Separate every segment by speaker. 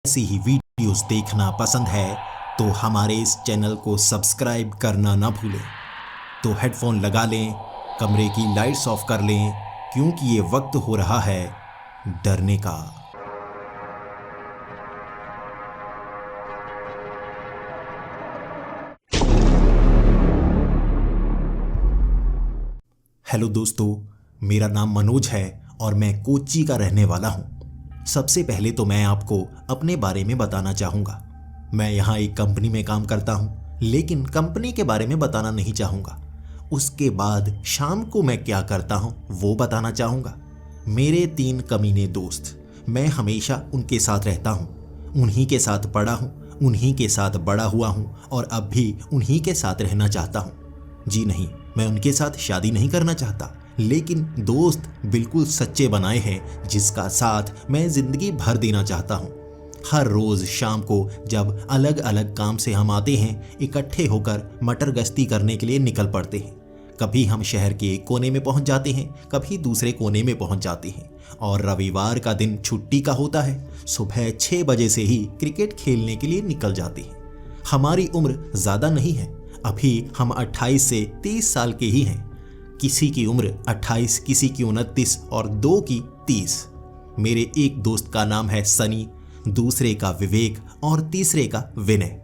Speaker 1: ऐसी ही वीडियोस देखना पसंद है तो हमारे इस चैनल को सब्सक्राइब करना ना भूलें। तो हेडफोन लगा लें, कमरे की लाइट्स ऑफ कर लें, क्योंकि ये वक्त हो रहा है डरने का। हेलो दोस्तों, मेरा नाम मनोज है और मैं कोच्चि का रहने वाला हूँ। सबसे पहले तो मैं आपको अपने बारे में बताना चाहूँगा। मैं यहाँ एक कंपनी में काम करता हूँ, लेकिन कंपनी के बारे में बताना नहीं चाहूँगा। उसके बाद शाम को मैं क्या करता हूँ वो बताना चाहूँगा। मेरे 3 कमीने दोस्त, मैं हमेशा उनके साथ रहता हूँ, उन्हीं के साथ पढ़ा हूँ, उन्हीं के साथ बड़ा हुआ हूँ और अब भी उन्हीं के साथ रहना चाहता हूँ। जी नहीं, मैं उनके साथ शादी नहीं करना चाहता, लेकिन दोस्त बिल्कुल सच्चे बनाए हैं जिसका साथ मैं ज़िंदगी भर देना चाहता हूँ। हर रोज़ शाम को जब अलग अलग काम से हम आते हैं, इकट्ठे होकर मटर गश्ती करने के लिए निकल पड़ते हैं। कभी हम शहर के एक कोने में पहुँच जाते हैं, कभी दूसरे कोने में पहुँच जाते हैं और रविवार का दिन छुट्टी का होता है। सुबह 6 बजे से ही क्रिकेट खेलने के लिए निकल जाते हैं। हमारी उम्र ज़्यादा नहीं है, अभी हम 28 से 30 साल के ही हैं। किसी की उम्र 28, किसी की 29 और 2 की 30। मेरे एक दोस्त का नाम है सनी, दूसरे का विवेक और तीसरे का विनय।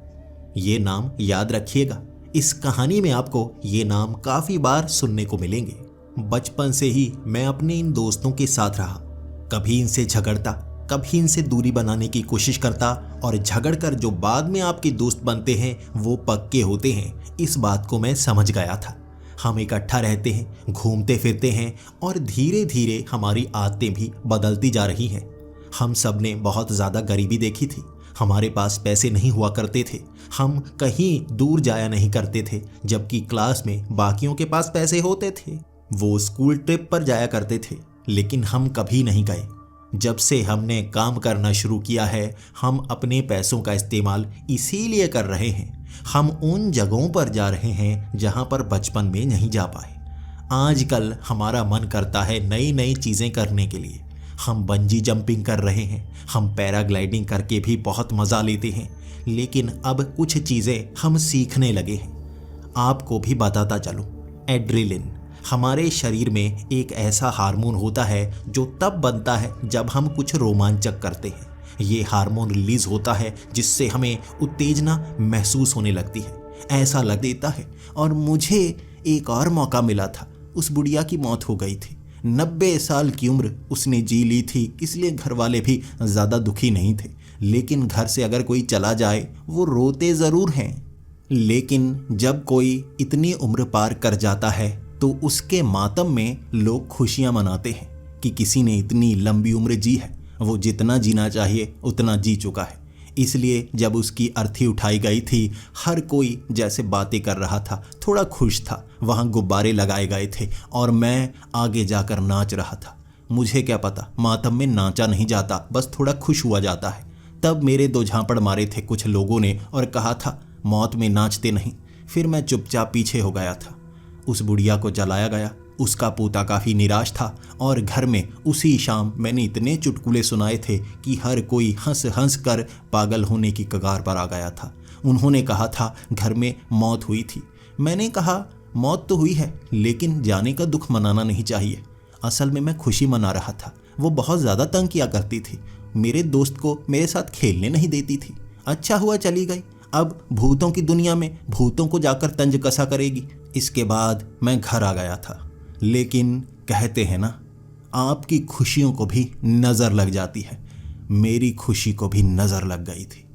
Speaker 1: ये नाम याद रखिएगा, इस कहानी में आपको ये नाम काफ़ी बार सुनने को मिलेंगे। बचपन से ही मैं अपने इन दोस्तों के साथ रहा। कभी इनसे झगड़ता, कभी इनसे दूरी बनाने की कोशिश करता और झगड़कर जो बाद में आपके दोस्त बनते हैं वो पक्के होते हैं, इस बात को मैं समझ गया था। हम इकट्ठा रहते हैं, घूमते फिरते हैं और धीरे धीरे हमारी आदतें भी बदलती जा रही हैं। हम सब ने बहुत ज़्यादा गरीबी देखी थी, हमारे पास पैसे नहीं हुआ करते थे, हम कहीं दूर जाया नहीं करते थे, जबकि क्लास में बाकियों के पास पैसे होते थे। वो स्कूल ट्रिप पर जाया करते थे, लेकिन हम कभी नहीं गए। जब से हमने काम करना शुरू किया है, हम अपने पैसों का इस्तेमाल इसीलिए कर रहे हैं। हम उन जगहों पर जा रहे हैं जहां पर बचपन में नहीं जा पाए। आजकल हमारा मन करता है नई नई चीज़ें करने के लिए। हम बंजी जंपिंग कर रहे हैं, हम पैराग्लाइडिंग करके भी बहुत मज़ा लेते हैं, लेकिन अब कुछ चीज़ें हम सीखने लगे हैं। आपको भी बताता चलूँ, एड्रेनलिन हमारे शरीर में एक ऐसा हार्मोन होता है जो तब बनता है जब हम कुछ रोमांचक करते हैं। ये हार्मोन रिलीज होता है जिससे हमें उत्तेजना महसूस होने लगती है, ऐसा लग देता है। और मुझे एक और मौका मिला था, उस बुढ़िया की मौत हो गई थी। 90 साल की उम्र उसने जी ली थी, इसलिए घर वाले भी ज़्यादा दुखी नहीं थे। लेकिन घर से अगर कोई चला जाए वो रोते ज़रूर हैं। लेकिन जब कोई इतनी उम्र पार कर जाता है तो उसके मातम में लोग खुशियाँ मनाते हैं कि किसी ने इतनी लंबी उम्र जी है, वो जितना जीना चाहिए उतना जी चुका है। इसलिए जब उसकी अर्थी उठाई गई थी, हर कोई जैसे बातें कर रहा था, थोड़ा खुश था। वहाँ गुब्बारे लगाए गए थे और मैं आगे जाकर नाच रहा था। मुझे क्या पता, मातम में नाचा नहीं जाता, बस थोड़ा खुश हुआ जाता है। तब मेरे 2 झापड़ मारे थे कुछ लोगों ने और कहा था मौत में नाचते नहीं। फिर मैं चुपचाप पीछे हो गया था। उस बुढ़िया को जलाया गया। उसका पोता काफ़ी निराश था और घर में उसी शाम मैंने इतने चुटकुले सुनाए थे कि हर कोई हंस हंस कर पागल होने की कगार पर आ गया था। उन्होंने कहा था घर में मौत हुई थी। मैंने कहा मौत तो हुई है, लेकिन जाने का दुख मनाना नहीं चाहिए। असल में मैं खुशी मना रहा था। वो बहुत ज़्यादा तंग किया करती थी, मेरे दोस्त को मेरे साथ खेलने नहीं देती थी। अच्छा हुआ चली गई, अब भूतों की दुनिया में भूतों को जाकर तंज कसा करेगी। इसके बाद मैं घर आ गया था। लेकिन कहते हैं ना, आपकी खुशियों को भी नज़र लग जाती है। मेरी खुशी को भी नज़र लग गई थी।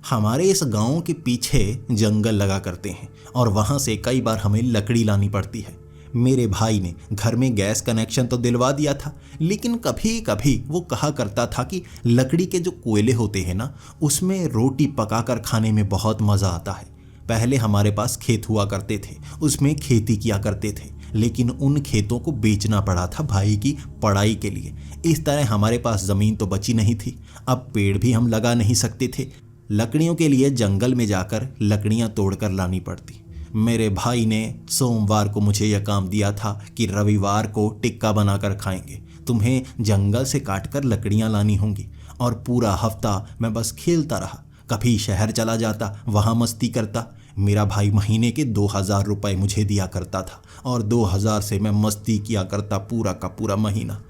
Speaker 1: हमारे इस गांव के पीछे जंगल लगा करते हैं और वहाँ से कई बार हमें लकड़ी लानी पड़ती है। मेरे भाई ने घर में गैस कनेक्शन तो दिलवा दिया था, लेकिन कभी कभी वो कहा करता था कि लकड़ी के जो कोयले होते हैं ना, उसमें रोटी पकाकर खाने में बहुत मज़ा आता है। पहले हमारे पास खेत हुआ करते थे, उसमें खेती किया करते थे, लेकिन उन खेतों को बेचना पड़ा था भाई की पढ़ाई के लिए। इस तरह हमारे पास ज़मीन तो बची नहीं थी। अब पेड़ भी हम लगा नहीं सकते थे। लकड़ियों के लिए जंगल में जाकर लकड़ियाँ तोड़कर लानी पड़ती। मेरे भाई ने सोमवार को मुझे यह काम दिया था कि रविवार को टिक्का बनाकर खाएंगे। तुम्हें जंगल से काटकर लकड़ियाँ लानी होंगी और पूरा हफ्ता मैं बस खेलता रहा। कभी शहर चला जाता, वहाँ मस्ती करता। मेरा भाई महीने के 2000 रुपये मुझे दिया करता था और 2000 से मैं मस्ती किया करता पूरा का पूरा महीना।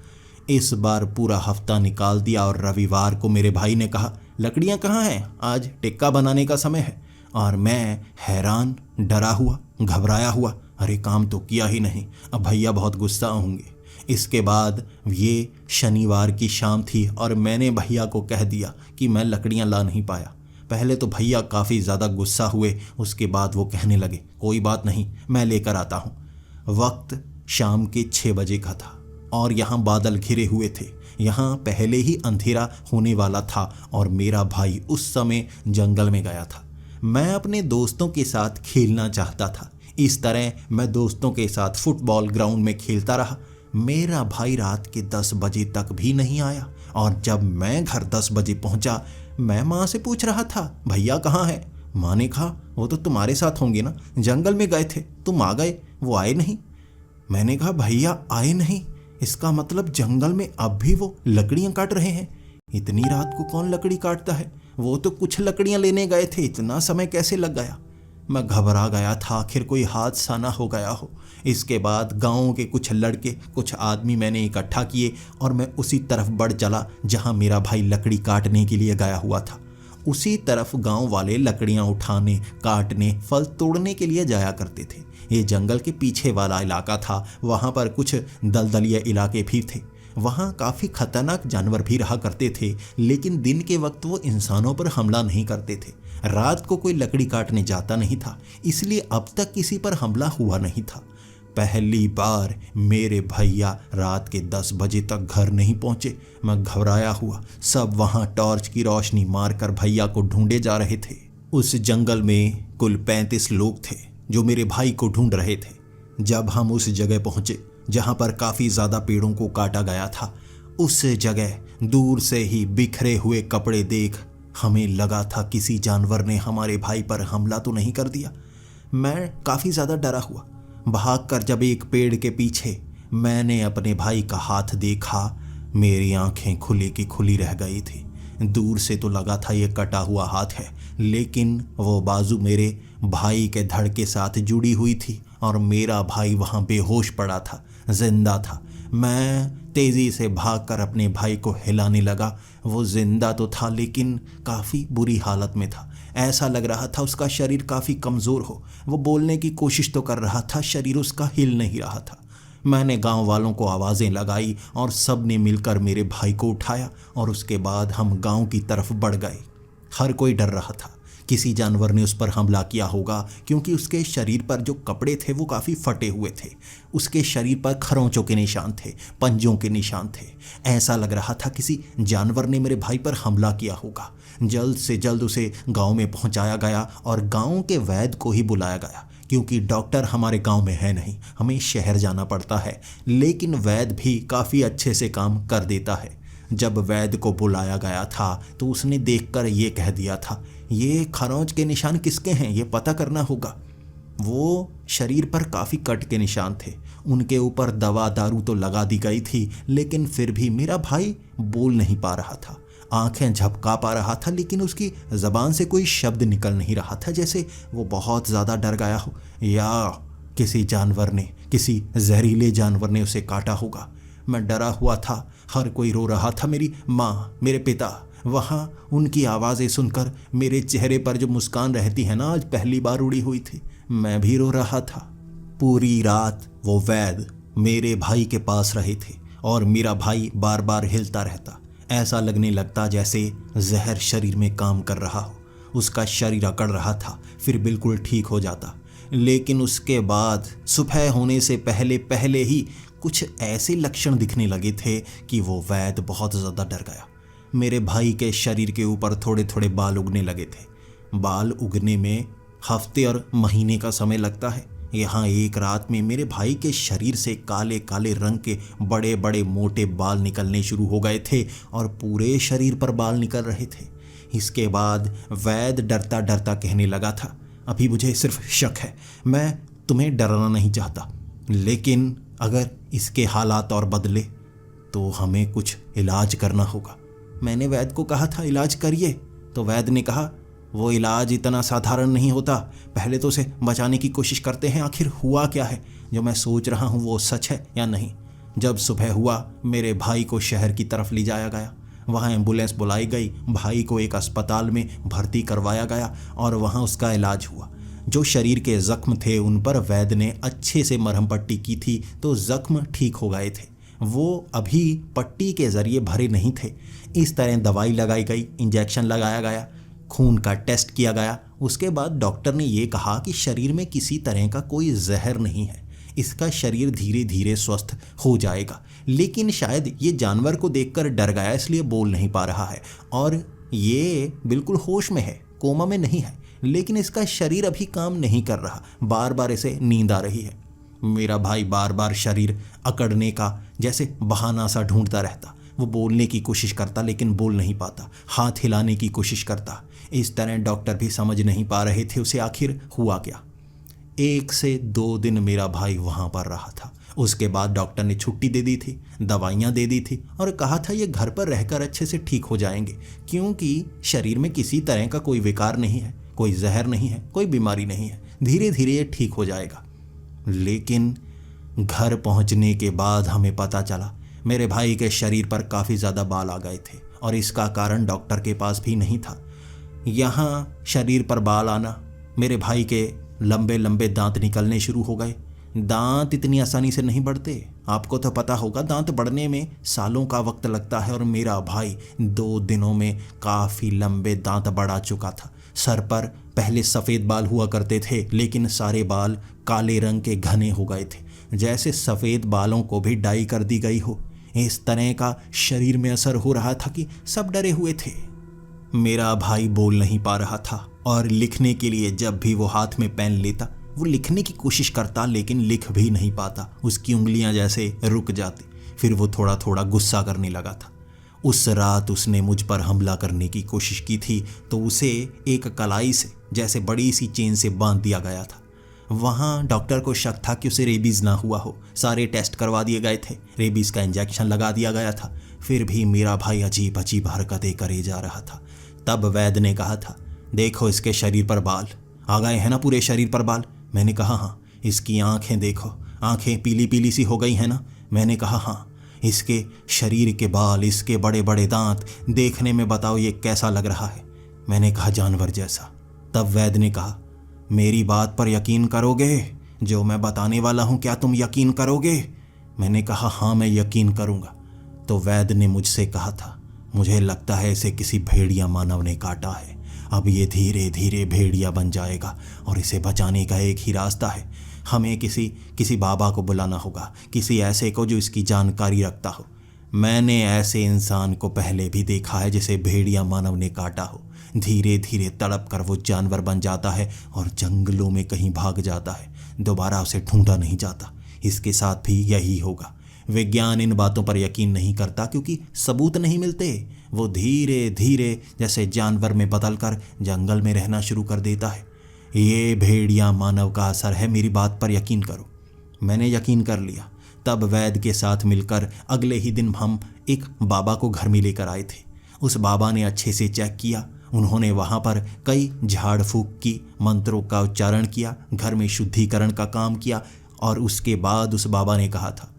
Speaker 1: इस बार पूरा हफ्ता निकाल दिया और रविवार को मेरे भाई ने कहा, लकड़ियाँ कहाँ हैं, आज टिक्का बनाने का समय है। और मैं हैरान, डरा हुआ, घबराया हुआ, अरे काम तो किया ही नहीं, अब भैया बहुत गुस्सा होंगे। इसके बाद ये शनिवार की शाम थी और मैंने भैया को कह दिया कि मैं लकड़ियाँ ला नहीं पाया। पहले तो भैया काफ़ी ज़्यादा गुस्सा हुए, उसके बाद वो कहने लगे, कोई बात नहीं, मैं लेकर आता हूँ। वक्त शाम के 6 बजे का था और यहाँ बादल घिरे हुए थे। यहाँ पहले ही अंधेरा होने वाला था और मेरा भाई उस समय जंगल में गया था। मैं अपने दोस्तों के साथ खेलना चाहता था। इस तरह मैं दोस्तों के साथ फुटबॉल ग्राउंड में खेलता रहा। मेरा भाई रात के 10 बजे तक भी नहीं आया और जब मैं घर 10 बजे पहुंचा, मैं माँ से पूछ रहा था, भैया कहाँ है। माँ ने कहा, वो तो तुम्हारे साथ होंगे ना, जंगल में गए थे, तुम आ गए, वो आए नहीं। मैंने कहा, भैया आए नहीं, इसका मतलब जंगल में अब भी वो लकड़ियाँ काट रहे हैं। इतनी रात को कौन लकड़ी काटता है, वो तो कुछ लकड़ियाँ लेने गए थे, इतना समय कैसे लग गया। मैं घबरा गया था, आखिर कोई हादसा ना हो गया हो। इसके बाद गांव के कुछ लड़के, कुछ आदमी मैंने इकट्ठा किए और मैं उसी तरफ बढ़ चला जहां मेरा भाई लकड़ी काटने के लिए गया हुआ था। उसी तरफ गांव वाले लकड़ियां उठाने, काटने, फल तोड़ने के लिए जाया करते थे। ये जंगल के पीछे वाला इलाका था, वहाँ पर कुछ दलदलिया इलाके भी थे। वहाँ काफ़ी खतरनाक जानवर भी रहा करते थे, लेकिन दिन के वक्त वो इंसानों पर हमला नहीं करते थे। रात को कोई लकड़ी काटने जाता नहीं था, इसलिए अब तक किसी पर हमला हुआ नहीं था। पहली बार मेरे भैया रात के 10 बजे तक घर नहीं पहुंचे। मैं घबराया हुआ, सब वहां टॉर्च की रोशनी मारकर भैया को ढूंढे जा रहे थे। उस जंगल में कुल 35 लोग थे जो मेरे भाई को ढूंढ रहे थे। जब हम उस जगह पहुंचे जहां पर काफ़ी ज़्यादा पेड़ों को काटा गया था, उस जगह दूर से ही बिखरे हुए कपड़े देख हमें लगा था किसी जानवर ने हमारे भाई पर हमला तो नहीं कर दिया। मैं काफ़ी ज़्यादा डरा हुआ भागकर जब एक पेड़ के पीछे मैंने अपने भाई का हाथ देखा, मेरी आंखें खुली की खुली रह गई थी। दूर से तो लगा था ये कटा हुआ हाथ है, लेकिन वो बाजू मेरे भाई के धड़ के साथ जुड़ी हुई थी और मेरा भाई वहाँ बेहोश पड़ा था, जिंदा था। मैं तेज़ी से भागकर अपने भाई को हिलाने लगा। वो जिंदा तो था लेकिन काफ़ी बुरी हालत में था। ऐसा लग रहा था उसका शरीर काफ़ी कमज़ोर हो। वो बोलने की कोशिश तो कर रहा था, शरीर उसका हिल नहीं रहा था। मैंने गांव वालों को आवाज़ें लगाई और सब ने मिलकर मेरे भाई को उठाया और उसके बाद हम गांव की तरफ बढ़ गए। हर कोई डर रहा था, किसी जानवर ने उस पर हमला किया होगा, क्योंकि उसके शरीर पर जो कपड़े थे वो काफ़ी फटे हुए थे। उसके शरीर पर खरोंचों के निशान थे, पंजों के निशान थे। ऐसा लग रहा था किसी जानवर ने मेरे भाई पर हमला किया होगा। जल्द से जल्द उसे गांव में पहुंचाया गया और गांव के वैद्य को ही बुलाया गया, क्योंकि डॉक्टर हमारे गांव में है नहीं, हमें शहर जाना पड़ता है। लेकिन वैद्य भी काफ़ी अच्छे से काम कर देता है। जब वैद्य को बुलाया गया था तो उसने देखकर ये कह दिया था, ये खरोंच के निशान किसके हैं, ये पता करना होगा। वो शरीर पर काफ़ी कट के निशान थे। उनके ऊपर दवा दारू तो लगा दी गई थी, लेकिन फिर भी मेरा भाई बोल नहीं पा रहा था। आंखें झपका पा रहा था, लेकिन उसकी ज़बान से कोई शब्द निकल नहीं रहा था, जैसे वो बहुत ज़्यादा डर गया हो या किसी जानवर ने, किसी जहरीले जानवर ने उसे काटा होगा। मैं डरा हुआ था, हर कोई रो रहा था। मेरी माँ, मेरे पिता, वहाँ उनकी आवाज़ें सुनकर मेरे चेहरे पर जो मुस्कान रहती है ना, आज पहली बार उड़ी हुई थी। मैं भी रो रहा था। पूरी रात वो वैद्य मेरे भाई के पास रहे थे और मेरा भाई बार बार हिलता रहता। ऐसा लगने लगता जैसे जहर शरीर में काम कर रहा हो। उसका शरीर अकड़ रहा था, फिर बिल्कुल ठीक हो जाता। लेकिन उसके बाद सुबह होने से पहले पहले ही कुछ ऐसे लक्षण दिखने लगे थे कि वो वैद्य बहुत ज़्यादा डर गया। मेरे भाई के शरीर के ऊपर थोड़े थोड़े बाल उगने लगे थे। बाल उगने में हफ्ते और महीने का समय लगता है। यहाँ एक रात में मेरे भाई के शरीर से काले काले रंग के बड़े बड़े मोटे बाल निकलने शुरू हो गए थे और पूरे शरीर पर बाल निकल रहे थे। इसके बाद वैद्य डरता डरता कहने लगा था, अभी मुझे सिर्फ शक है, मैं तुम्हें डराना नहीं चाहता, लेकिन अगर इसके हालात और बदले तो हमें कुछ इलाज करना होगा। मैंने वैद्य को कहा था इलाज करिए, तो वैद्य ने कहा वो इलाज इतना साधारण नहीं होता, पहले तो उसे बचाने की कोशिश करते हैं, आखिर हुआ क्या है, जो मैं सोच रहा हूँ वो सच है या नहीं। जब सुबह हुआ मेरे भाई को शहर की तरफ ले जाया गया, वहाँ एम्बुलेंस बुलाई गई, भाई को एक अस्पताल में भर्ती करवाया गया और वहाँ उसका इलाज हुआ। जो शरीर के जख्म थे उन पर वैद्य ने अच्छे से मरहम पट्टी की थी तो जख्म ठीक हो गए थे, वो अभी पट्टी के ज़रिए भरे नहीं थे। इस तरह दवाई लगाई गई, इंजेक्शन लगाया गया, खून का टेस्ट किया गया। उसके बाद डॉक्टर ने ये कहा कि शरीर में किसी तरह का कोई जहर नहीं है, इसका शरीर धीरे धीरे स्वस्थ हो जाएगा। लेकिन शायद ये जानवर को देखकर डर गया इसलिए बोल नहीं पा रहा है और ये बिल्कुल होश में है, कोमा में नहीं है, लेकिन इसका शरीर अभी काम नहीं कर रहा, बार बार इसे नींद आ रही है। मेरा भाई बार बार शरीर अकड़ने का जैसे बहाना सा ढूंढता रहता, वो बोलने की कोशिश करता लेकिन बोल नहीं पाता, हाथ हिलाने की कोशिश करता। इस तरह डॉक्टर भी समझ नहीं पा रहे थे उसे आखिर हुआ क्या। 1 से 2 दिन मेरा भाई वहाँ पर रहा था। उसके बाद डॉक्टर ने छुट्टी दे दी थी, दवाइयाँ दे दी थी और कहा था ये घर पर रहकर अच्छे से ठीक हो जाएंगे, क्योंकि शरीर में किसी तरह का कोई विकार नहीं है, कोई जहर नहीं है, कोई बीमारी नहीं है, धीरे धीरे ये ठीक हो जाएगा। लेकिन घर पहुंचने के बाद हमें पता चला मेरे भाई के शरीर पर काफ़ी ज़्यादा बाल आ गए थे और इसका कारण डॉक्टर के पास भी नहीं था। यहाँ शरीर पर बाल आना, मेरे भाई के लंबे लंबे दांत निकलने शुरू हो गए। दांत इतनी आसानी से नहीं बढ़ते, आपको तो पता होगा, दांत बढ़ने में सालों का वक्त लगता है और मेरा भाई 2 दिनों में काफ़ी लंबे दांत बढ़ा चुका था। सर पर पहले सफ़ेद बाल हुआ करते थे लेकिन सारे बाल काले रंग के घने हो गए थे, जैसे सफ़ेद बालों को भी डाई कर दी गई हो। इस तरह का शरीर में असर हो रहा था कि सब डरे हुए थे। मेरा भाई बोल नहीं पा रहा था और लिखने के लिए जब भी वो हाथ में पेन लेता वो लिखने की कोशिश करता लेकिन लिख भी नहीं पाता, उसकी उंगलियां जैसे रुक जाती। फिर वो थोड़ा थोड़ा गुस्सा करने लगा था। उस रात उसने मुझ पर हमला करने की कोशिश की थी तो उसे एक कलाई से जैसे बड़ी सी चेन से बांध दिया गया था। वहाँ डॉक्टर को शक था कि उसे रेबीज़ ना हुआ हो, सारे टेस्ट करवा दिए गए थे, रेबीज़ का इंजेक्शन लगा दिया गया था, फिर भी मेरा भाई अजीब अजीब हरकतें करे जा रहा था। तब वैद्य ने कहा था देखो इसके शरीर पर बाल आ गए हैं ना, पूरे शरीर पर बाल। मैंने कहा हाँ। इसकी आंखें देखो, आंखें पीली पीली सी हो गई हैं ना। मैंने कहा हाँ। इसके शरीर के बाल, इसके बड़े बड़े दांत, देखने में बताओ ये कैसा लग रहा है। मैंने कहा जानवर जैसा। तब वैद्य ने कहा मेरी बात पर यकीन करोगे, जो मैं बताने वाला हूँ क्या तुम यकीन करोगे? मैंने कहा हाँ मैं यकीन करूँगा। तो वैद्य ने मुझसे कहा था मुझे लगता है इसे किसी भेड़िया मानव ने काटा है, अब ये धीरे धीरे भेड़िया बन जाएगा और इसे बचाने का एक ही रास्ता है, हमें किसी बाबा को बुलाना होगा, किसी ऐसे को जो इसकी जानकारी रखता हो। मैंने ऐसे इंसान को पहले भी देखा है जिसे भेड़िया मानव ने काटा हो, धीरे धीरे तड़प कर वो जानवर बन जाता है और जंगलों में कहीं भाग जाता है, दोबारा उसे ढूंढा नहीं जाता। इसके साथ भी यही होगा। विज्ञान इन बातों पर यकीन नहीं करता क्योंकि सबूत नहीं मिलते। वो धीरे धीरे जैसे जानवर में बदलकर जंगल में रहना शुरू कर देता है। ये भेड़िया मानव का असर है, मेरी बात पर यकीन करो। मैंने यकीन कर लिया। तब वैद्य के साथ मिलकर अगले ही दिन हम एक बाबा को घर में लेकर आए थे। उस बाबा ने अच्छे से चेक किया, उन्होंने वहाँ पर कई झाड़ फूक की, मंत्रों का उच्चारण किया, घर में शुद्धिकरण का काम किया और उसके बाद उस बाबा ने कहा था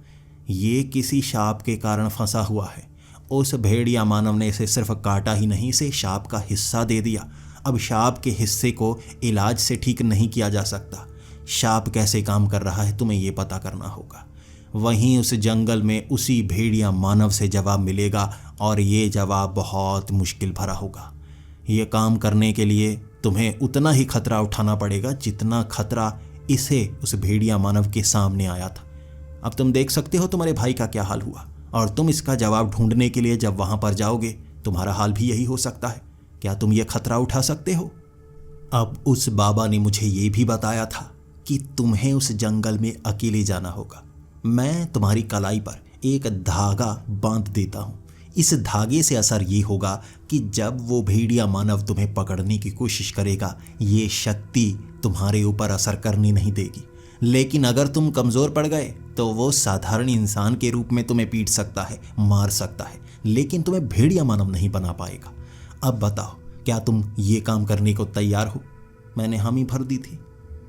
Speaker 1: ये किसी शाप के कारण फंसा हुआ है। उस भेड़िया मानव ने इसे सिर्फ काटा ही नहीं, इसे शाप का हिस्सा दे दिया। अब शाप के हिस्से को इलाज से ठीक नहीं किया जा सकता। शाप कैसे काम कर रहा है तुम्हें ये पता करना होगा। वहीं उस जंगल में उसी भेड़िया मानव से जवाब मिलेगा और ये जवाब बहुत मुश्किल भरा होगा। ये काम करने के लिए तुम्हें उतना ही खतरा उठाना पड़ेगा जितना खतरा इसे उस भेड़िया मानव के सामने आया था। अब तुम देख सकते हो तुम्हारे भाई का क्या हाल हुआ और तुम इसका जवाब ढूंढने के लिए जब वहां पर जाओगे तुम्हारा हाल भी यही हो सकता है। क्या तुम ये खतरा उठा सकते हो? अब उस बाबा ने मुझे ये भी बताया था कि तुम्हें उस जंगल में अकेले जाना होगा। मैं तुम्हारी कलाई पर एक धागा बांध देता हूँ। इस धागे से असर ये होगा कि जब वो भेड़िया मानव तुम्हें पकड़ने की कोशिश करेगा ये शक्ति तुम्हारे ऊपर असर करनी नहीं देगी, लेकिन अगर तुम कमज़ोर पड़ गए तो वो साधारण इंसान के रूप में तुम्हें पीट सकता है, मार सकता है। लेकिन तुम्हें भेड़िया मानव नहीं बना पाएगा। अब बताओ, क्या तुम ये काम करने को तैयार हो? मैंने हामी भर दी थी।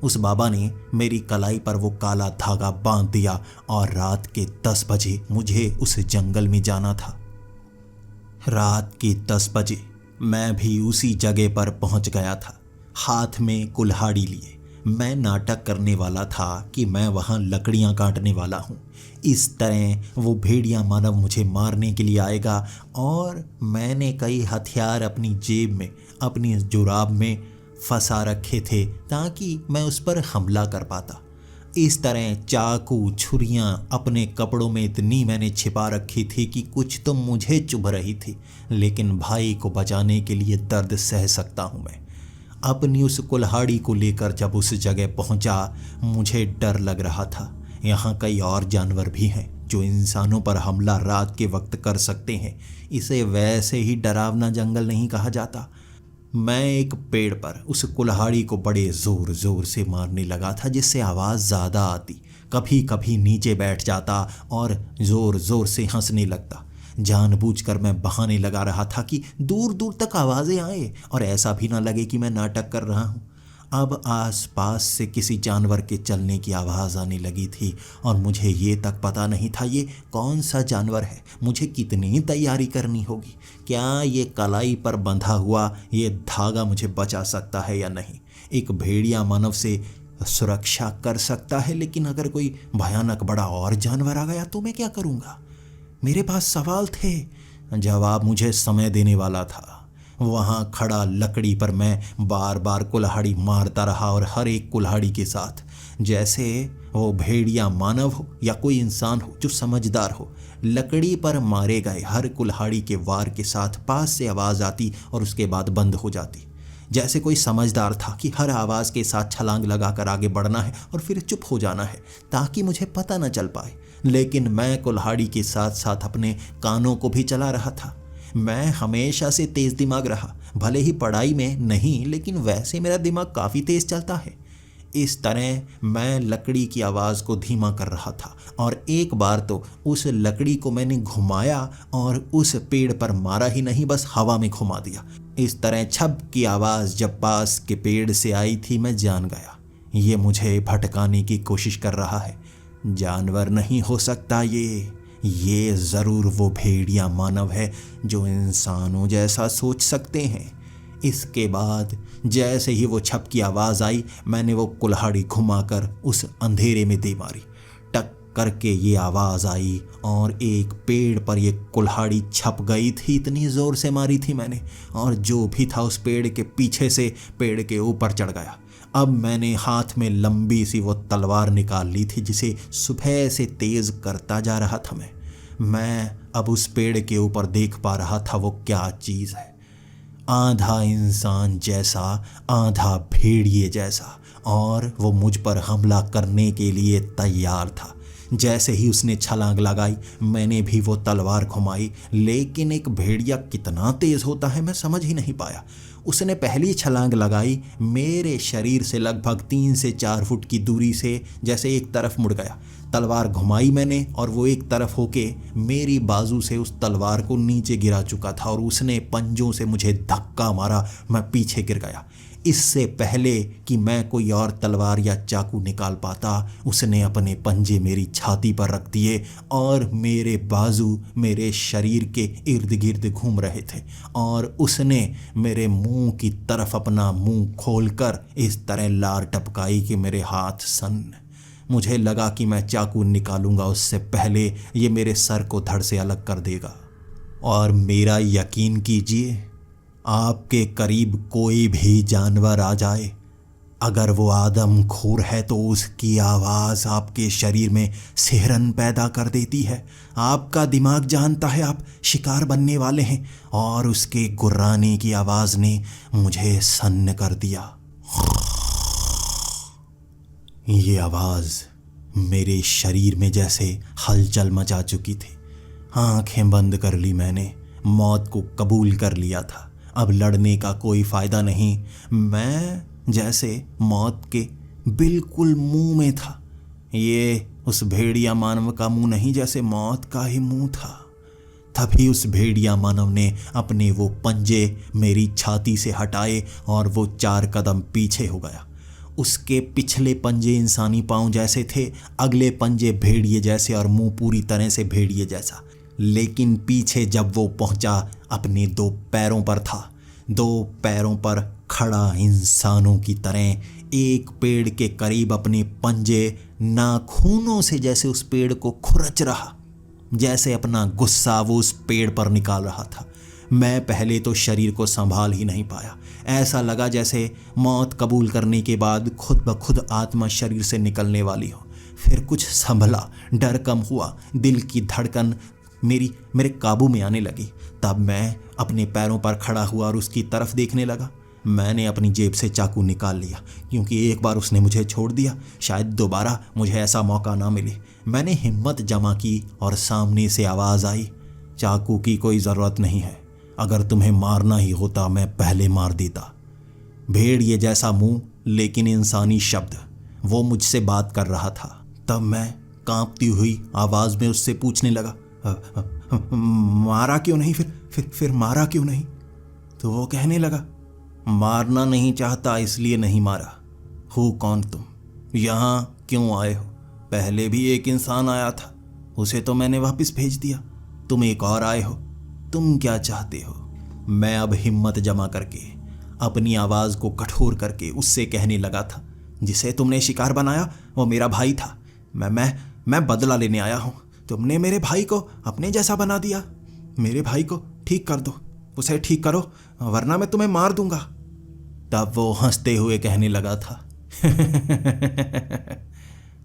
Speaker 1: उस बाबा ने मेरी कलाई पर वो काला धागा बांध दिया और रात के 10 बजे मुझे उस जंगल में जाना था। रात के 10 बजे मैं भी उसी जगह पर पहुंच गया था, हाथ में कुल्हाड़ी लिए। मैं नाटक करने वाला था कि मैं वहां लकड़ियां काटने वाला हूं। इस तरह वो भेड़िया मानव मुझे मारने के लिए आएगा और मैंने कई हथियार अपनी जेब में, अपनी जुराब में फंसा रखे थे ताकि मैं उस पर हमला कर पाता। इस तरह चाकू, छुरियां अपने कपड़ों में इतनी मैंने छिपा रखी थी कि कुछ तो मुझे चुभ रही थी, लेकिन भाई को बचाने के लिए दर्द सह सकता हूं मैं। अपनी उस कुल्हाड़ी को लेकर जब उस जगह पहुंचा, मुझे डर लग रहा था। यहाँ कई और जानवर भी हैं जो इंसानों पर हमला रात के वक्त कर सकते हैं। इसे वैसे ही डरावना जंगल नहीं कहा जाता। मैं एक पेड़ पर उस कुल्हाड़ी को बड़े ज़ोर ज़ोर से मारने लगा था, जिससे आवाज़ ज़्यादा आती। कभी कभी नीचे बैठ जाता और ज़ोर ज़ोर से हंसने लगता। जानबूझकर मैं बहाने लगा रहा था कि दूर दूर तक आवाज़ें आए और ऐसा भी ना लगे कि मैं नाटक कर रहा हूँ। अब आसपास से किसी जानवर के चलने की आवाज़ आने लगी थी और मुझे ये तक पता नहीं था ये कौन सा जानवर है। मुझे कितनी तैयारी करनी होगी? क्या ये कलाई पर बंधा हुआ ये धागा मुझे बचा सकता है या नहीं? एक भेड़िया मानव से सुरक्षा कर सकता है, लेकिन अगर कोई भयानक बड़ा और जानवर आ गया तो मैं क्या करूँगा? मेरे पास सवाल थे, जवाब मुझे समय देने वाला था। वहाँ खड़ा लकड़ी पर मैं बार बार कुल्हाड़ी मारता रहा और हर एक कुल्हाड़ी के साथ जैसे वो भेड़िया मानव हो या कोई इंसान हो जो समझदार हो, लकड़ी पर मारे गए हर कुल्हाड़ी के वार के साथ पास से आवाज़ आती और उसके बाद बंद हो जाती। जैसे कोई समझदार था कि हर आवाज़ के साथ छलांग लगाकर आगे बढ़ना है और फिर चुप हो जाना है ताकि मुझे पता न चल पाए। लेकिन मैं कुल्हाड़ी के साथ साथ अपने कानों को भी चला रहा था। मैं हमेशा से तेज़ दिमाग रहा, भले ही पढ़ाई में नहीं, लेकिन वैसे मेरा दिमाग काफ़ी तेज़ चलता है। इस तरह मैं लकड़ी की आवाज़ को धीमा कर रहा था और एक बार तो उस लकड़ी को मैंने घुमाया और उस पेड़ पर मारा ही नहीं, बस हवा में घुमा दिया। इस तरह छप की आवाज़ जब पास के पेड़ से आई थी, मैं जान गया ये मुझे भटकाने की कोशिश कर रहा है। जानवर नहीं हो सकता ये ज़रूर वो भेड़िया मानव है जो इंसानों जैसा सोच सकते हैं। इसके बाद जैसे ही वो छप की आवाज़ आई, मैंने वो कुल्हाड़ी घुमाकर उस अंधेरे में दे मारी। टक करके ये आवाज़ आई और एक पेड़ पर ये कुल्हाड़ी छप गई थी। इतनी ज़ोर से मारी थी मैंने, और जो भी था उस पेड़ के पीछे से पेड़ के ऊपर चढ़ गया। अब मैंने हाथ में लंबी सी वो तलवार निकाल ली थी जिसे सुबह से तेज़ करता जा रहा था मैं अब उस पेड़ के ऊपर देख पा रहा था वो क्या चीज़ है। आधा इंसान जैसा, आधा भेड़िए जैसा, और वो मुझ पर हमला करने के लिए तैयार था। जैसे ही उसने छलांग लगाई, मैंने भी वो तलवार घुमाई, लेकिन एक भेड़िया कितना तेज़ होता है मैं समझ ही नहीं पाया। उसने पहली छलांग लगाई, मेरे शरीर से लगभग 3 से 4 फुट की दूरी से जैसे एक तरफ मुड़ गया। तलवार घुमाई मैंने और वो एक तरफ होके मेरी बाजू से उस तलवार को नीचे गिरा चुका था और उसने पंजों से मुझे धक्का मारा। मैं पीछे गिर गया। इससे पहले कि मैं कोई और तलवार या चाकू निकाल पाता, उसने अपने पंजे मेरी छाती पर रख दिए और मेरे बाजू मेरे शरीर के इर्द गिर्द घूम रहे थे और उसने मेरे मुंह की तरफ अपना मुंह खोलकर इस तरह लार टपकाई कि मेरे हाथ सन्न। मुझे लगा कि मैं चाकू निकालूंगा उससे पहले ये मेरे सर को धड़ से अलग कर देगा। और मेरा यकीन कीजिए, आपके करीब कोई भी जानवर आ जाए, अगर वो आदमखोर है तो उसकी आवाज़ आपके शरीर में सिहरन पैदा कर देती है। आपका दिमाग जानता है आप शिकार बनने वाले हैं, और उसके गुर्राने की आवाज़ ने मुझे सन्न कर दिया। ये आवाज़ मेरे शरीर में जैसे हलचल मचा चुकी थी। आंखें बंद कर ली मैंने, मौत को कबूल कर लिया था। अब लड़ने का कोई फ़ायदा नहीं। मैं जैसे मौत के बिल्कुल मुंह में था। ये उस भेड़िया मानव का मुंह नहीं, जैसे मौत का ही मुंह था। तभी उस भेड़िया मानव ने अपने वो पंजे मेरी छाती से हटाए और वो 4 कदम पीछे हो गया। उसके पिछले पंजे इंसानी पाँव जैसे थे, अगले पंजे भेड़िए जैसे और मुंह पूरी तरह से भेड़िए जैसा। लेकिन पीछे जब वो पहुंचा अपने 2 पैरों पर था, 2 पैरों पर खड़ा इंसानों की तरह एक पेड़ के करीब अपने पंजे नाखूनों से जैसे उस पेड़ को खुरच रहा, जैसे अपना गुस्सा वो उस पेड़ पर निकाल रहा था। मैं पहले तो शरीर को संभाल ही नहीं पाया। ऐसा लगा जैसे मौत कबूल करने के बाद खुद ब खुद आत्मा शरीर से निकलने वाली हो। फिर कुछ संभला, डर कम हुआ, दिल की धड़कन मेरे काबू में आने लगी। तब मैं अपने पैरों पर खड़ा हुआ और उसकी तरफ देखने लगा। मैंने अपनी जेब से चाकू निकाल लिया, क्योंकि एक बार उसने मुझे छोड़ दिया, शायद दोबारा मुझे ऐसा मौका ना मिले। मैंने हिम्मत जमा की और सामने से आवाज़ आई, चाकू की कोई ज़रूरत नहीं है, अगर तुम्हें मारना ही होता मैं पहले मार देता। भेड़िए जैसा मुंह लेकिन इंसानी शब्द, वो मुझसे बात कर रहा था। तब मैं कांपती हुई आवाज़ में उससे पूछने लगा, मारा क्यों नहीं? फिर मारा क्यों नहीं? तो वो कहने लगा, मारना नहीं चाहता इसलिए नहीं मारा। हो कौन तुम? यहाँ क्यों आए हो? पहले भी एक इंसान आया था, उसे तो मैंने वापस भेज दिया। तुम एक और आए हो, तुम क्या चाहते हो? मैं अब हिम्मत जमा करके अपनी आवाज़ को कठोर करके उससे कहने लगा था, जिसे तुमने शिकार बनाया वो मेरा भाई था। मैं बदला लेने आया हूँ। तुमने मेरे भाई को अपने जैसा बना दिया। मेरे भाई को ठीक कर दो, उसे ठीक करो, वरना मैं तुम्हें मार दूंगा। तब वो हंसते हुए कहने लगा था,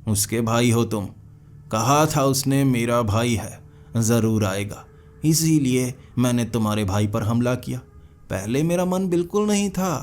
Speaker 1: उसके भाई हो तुम? कहा था उसने मेरा भाई है, ज़रूर आएगा, इसीलिए मैंने तुम्हारे भाई पर हमला किया। पहले मेरा मन बिल्कुल नहीं था।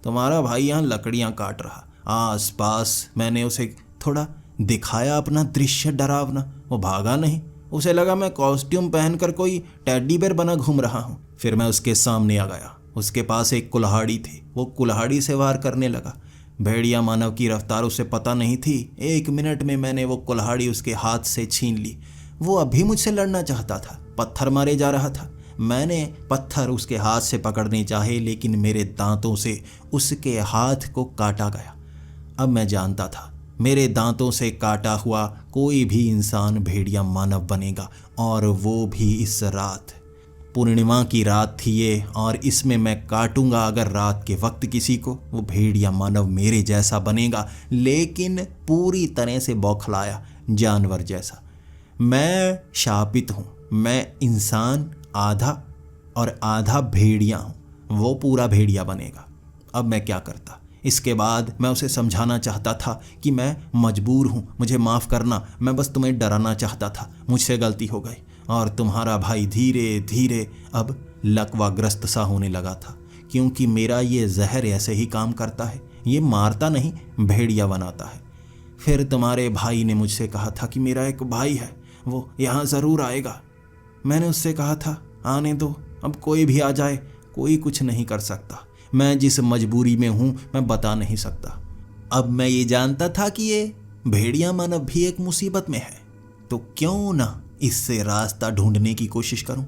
Speaker 1: तुम्हारा भाई यहाँ लकड़ियाँ काट रहा, आस पास मैंने उसे थोड़ा दिखाया अपना दृश्य डरावना, वो भागा नहीं। उसे लगा मैं कॉस्ट्यूम पहनकर कोई टेडी बेयर बना घूम रहा हूँ। फिर मैं उसके सामने आ गया। उसके पास एक कुल्हाड़ी थी, वो कुल्हाड़ी से वार करने लगा। भेड़िया मानव की रफ्तार उसे पता नहीं थी। 1 मिनट में मैंने वो कुल्हाड़ी उसके हाथ से छीन ली। वो अभी मुझसे लड़ना चाहता था, पत्थर मारे जा रहा था। मैंने पत्थर उसके हाथ से पकड़ने चाहे, लेकिन मेरे दांतों से उसके हाथ को काटा गया। अब मैं जानता था मेरे दांतों से काटा हुआ कोई भी इंसान भेड़िया मानव बनेगा, और वो भी इस रात। पूर्णिमा की रात थी ये, और इसमें मैं काटूंगा अगर रात के वक्त किसी को, वो भेड़िया मानव मेरे जैसा बनेगा, लेकिन पूरी तरह से बौखलाया, जानवर जैसा। मैं शापित हूँ, मैं इंसान आधा और आधा भेड़िया हूँ, वो पूरा भेड़िया बनेगा। अब मैं क्या करता? इसके बाद मैं उसे समझाना चाहता था कि मैं मजबूर हूँ, मुझे माफ़ करना, मैं बस तुम्हें डराना चाहता था, मुझसे गलती हो गई। और तुम्हारा भाई धीरे धीरे अब लकवाग्रस्त सा होने लगा था, क्योंकि मेरा ये जहर ऐसे ही काम करता है, ये मारता नहीं भेड़िया बनाता है। फिर तुम्हारे भाई ने मुझसे कहा था कि मेरा एक भाई है, वो यहाँ ज़रूर आएगा। मैंने उससे कहा था आने दो, अब कोई भी आ जाए, कोई कुछ नहीं कर सकता। मैं जिस मजबूरी में हूँ मैं बता नहीं सकता। अब मैं ये जानता था कि ये भेड़िया मानव भी एक मुसीबत में है, तो क्यों ना इससे रास्ता ढूंढने की कोशिश करूं।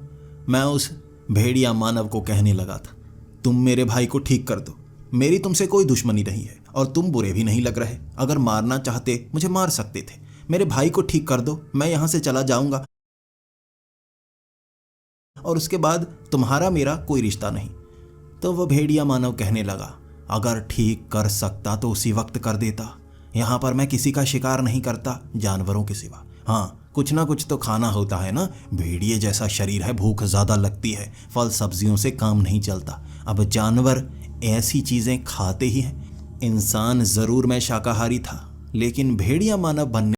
Speaker 1: मैं उस भेड़िया मानव को कहने लगा था, तुम मेरे भाई को ठीक कर दो, मेरी तुमसे कोई दुश्मनी नहीं है और तुम बुरे भी नहीं लग रहे। अगर मारना चाहते मुझे मार सकते थे, मेरे भाई को ठीक कर दो, मैं यहाँ से चला जाऊंगा और उसके बाद तुम्हारा मेरा कोई रिश्ता नहीं। तो वह भेड़िया मानव कहने लगा, अगर ठीक कर सकता तो उसी वक्त कर देता। यहाँ पर मैं किसी का शिकार नहीं करता जानवरों के सिवा। हाँ, कुछ ना कुछ तो खाना होता है ना, भेड़िए जैसा शरीर है, भूख ज़्यादा लगती है, फल सब्जियों से काम नहीं चलता। अब जानवर ऐसी चीज़ें खाते ही हैं। इंसान ज़रूर मैं शाकाहारी था, लेकिन भेड़िया मानव बनने